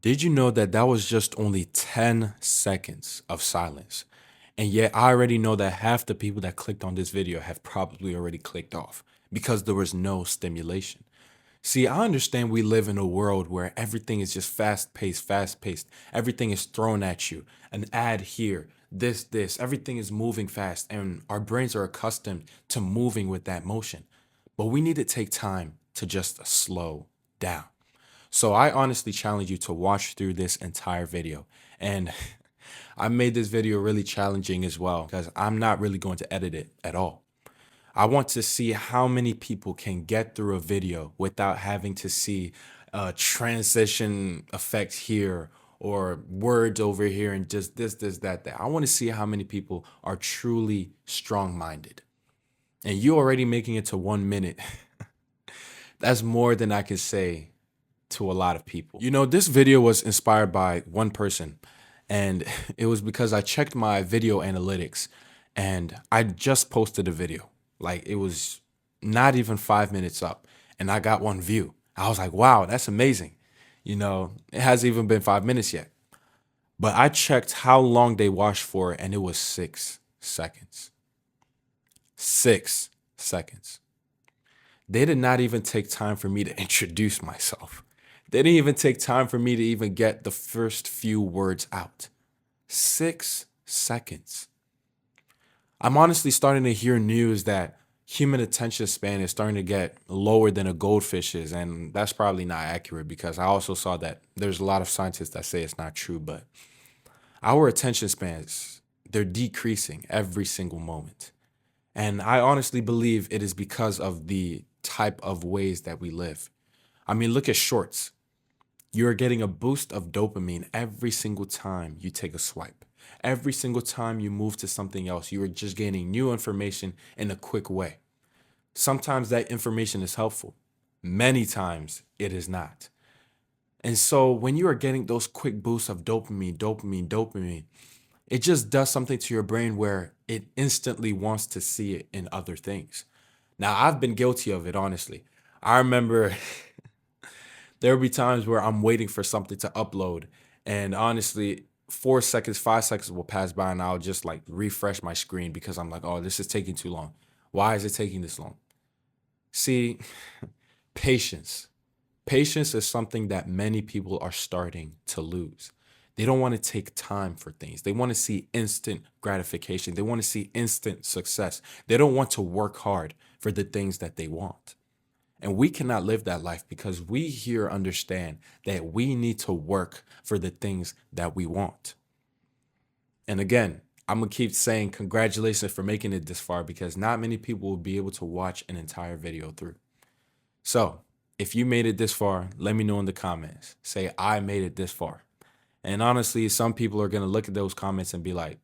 Did you know that that was just only 10 seconds of silence? And yet I already know that half the people that clicked on this video have probably already clicked off because there was no stimulation. See, I understand we live in a world where everything is just fast paced, fast paced. Everything is thrown at you. An ad here, this, everything is moving fast, and our brains are accustomed to moving with that motion. But we need to take time to just slow down. So I honestly challenge you to watch through this entire video. And I made this video really challenging as well because I'm not really going to edit it at all. I want to see how many people can get through a video without having to see a transition effect here or words over here and just this, that. I want to see how many people are truly strong-minded. And you already making it to 1 minute. That's more than I can say to a lot of people. You know, this video was inspired by one person, and it was because I checked my video analytics and I just posted a video. Like, it was not even 5 minutes up and I got one view. I was like, wow, that's amazing. You know, it hasn't even been 5 minutes yet. But I checked how long they watched for and it was 6 seconds. 6 seconds. They did not even take time for me to introduce myself. They didn't even take time for me to even get the first few words out. 6 seconds. I'm honestly starting to hear news that human attention span is starting to get lower than a goldfish's, and that's probably not accurate because I also saw that there's a lot of scientists that say it's not true, but our attention spans, they're decreasing every single moment. And I honestly believe it is because of the type of ways that we live. I mean, look at shorts. You're getting a boost of dopamine every single time you take a swipe. Every single time you move to something else, you are just gaining new information in a quick way. Sometimes that information is helpful. Many times it is not. And so when you are getting those quick boosts of dopamine, it just does something to your brain where it instantly wants to see it in other things. Now, I've been guilty of it, honestly. I remember there will be times where I'm waiting for something to upload, and honestly, 4 seconds, 5 seconds will pass by, and I'll just like refresh my screen because I'm like, oh, this is taking too long. Why is it taking this long? See, patience. Patience is something that many people are starting to lose. They don't want to take time for things. They want to see instant gratification. They want to see instant success. They don't want to work hard for the things that they want. And we cannot live that life because we here understand that we need to work for the things that we want. And again, I'm going to keep saying congratulations for making it this far because not many people will be able to watch an entire video through. So if you made it this far, let me know in the comments. Say, I made it this far. And honestly, some people are going to look at those comments and be like,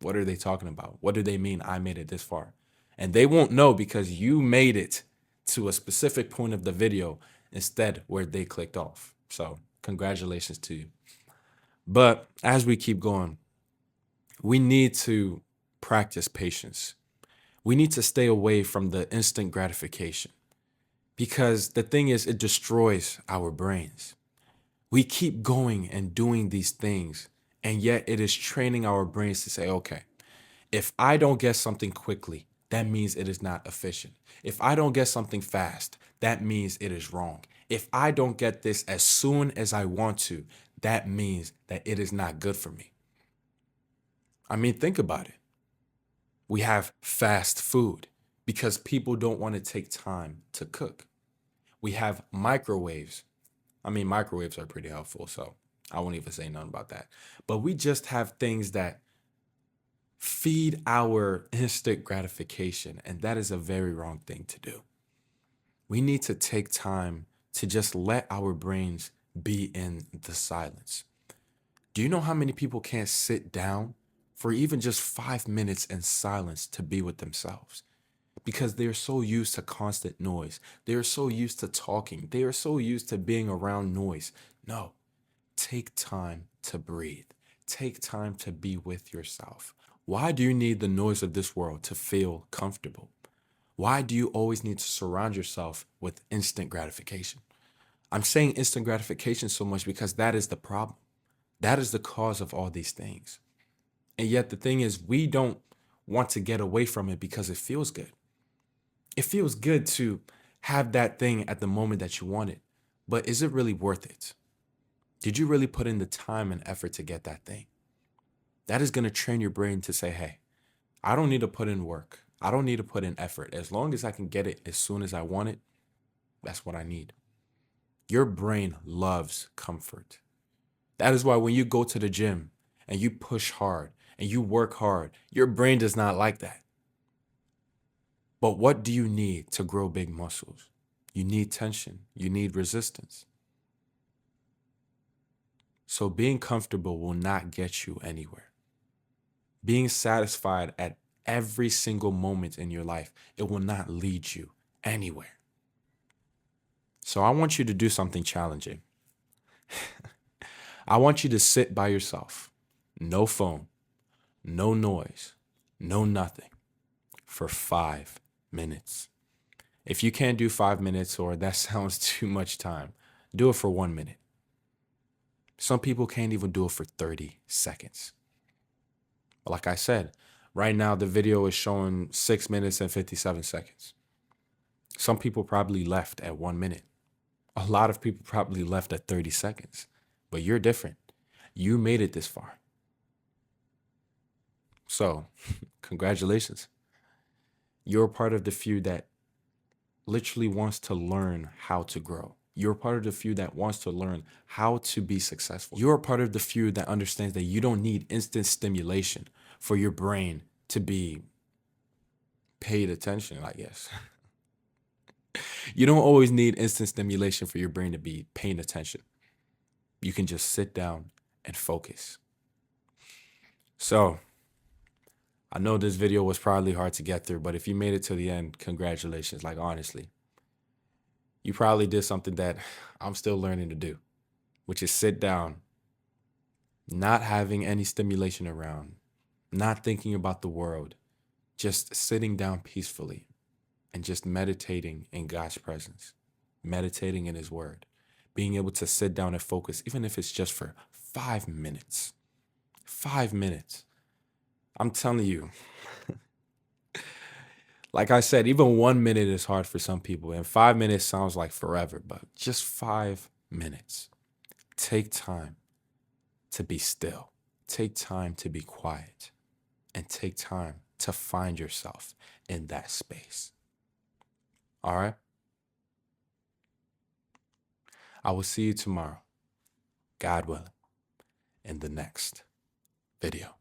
what are they talking about? What do they mean I made it this far? And they won't know because you made it to a specific point of the video instead where they clicked off. So congratulations to you. But as we keep going, we need to practice patience. We need to stay away from the instant gratification because the thing is, it destroys our brains. We keep going and doing these things, and yet it is training our brains to say, okay, if I don't get something quickly, that means it is not efficient. If I don't get something fast, that means it is wrong. If I don't get this as soon as I want to, that means that it is not good for me. I mean, think about it. We have fast food because people don't want to take time to cook. We have microwaves. I mean, microwaves are pretty helpful, so I won't even say nothing about that. But we just have things that feed our instant gratification, and that is a very wrong thing to do. We need to take time to just let our brains be in the silence. Do you know how many people can't sit down for even just 5 minutes in silence to be with themselves? Because they're so used to constant noise. They are so used to talking. They are so used to being around noise. No, take time to breathe. Take time to be with yourself. Why do you need the noise of this world to feel comfortable? Why do you always need to surround yourself with instant gratification? I'm saying instant gratification so much because that is the problem. That is the cause of all these things. And yet the thing is, we don't want to get away from it because it feels good. It feels good to have that thing at the moment that you want it. But is it really worth it? Did you really put in the time and effort to get that thing? That is going to train your brain to say, hey, I don't need to put in work. I don't need to put in effort. As long as I can get it as soon as I want it, that's what I need. Your brain loves comfort. That is why when you go to the gym and you push hard and you work hard, your brain does not like that. But what do you need to grow big muscles? You need tension. You need resistance. So being comfortable will not get you anywhere. Being satisfied at every single moment in your life, it will not lead you anywhere. So I want you to do something challenging. I want you to sit by yourself, no phone, no noise, no nothing, for 5 minutes. If you can't do 5 minutes or that sounds too much time, do it for 1 minute. Some people can't even do it for 30 seconds. But like I said, right now the video is showing 6 minutes and 57 seconds. Some people probably left at 1 minute. A lot of people probably left at 30 seconds. But you're different. You made it this far. So, congratulations. You're part of the few that literally wants to learn how to grow. You're part of the few that wants to learn how to be successful. You're part of the few that understands that you don't need instant stimulation for your brain to be paid attention, I guess. You don't always need instant stimulation for your brain to be paying attention. You can just sit down and focus. So, I know this video was probably hard to get through, but if you made it to the end, congratulations. Like, honestly, you probably did something that I'm still learning to do, which is sit down, not having any stimulation around, not thinking about the world, just sitting down peacefully and just meditating in God's presence, meditating in His Word, being able to sit down and focus, even if it's just for 5 minutes. 5 minutes. I'm telling you, like I said, even 1 minute is hard for some people, and 5 minutes sounds like forever, but just 5 minutes. Take time to be still, take time to be quiet, and take time to find yourself in that space. All right? I will see you tomorrow, God willing, in the next video.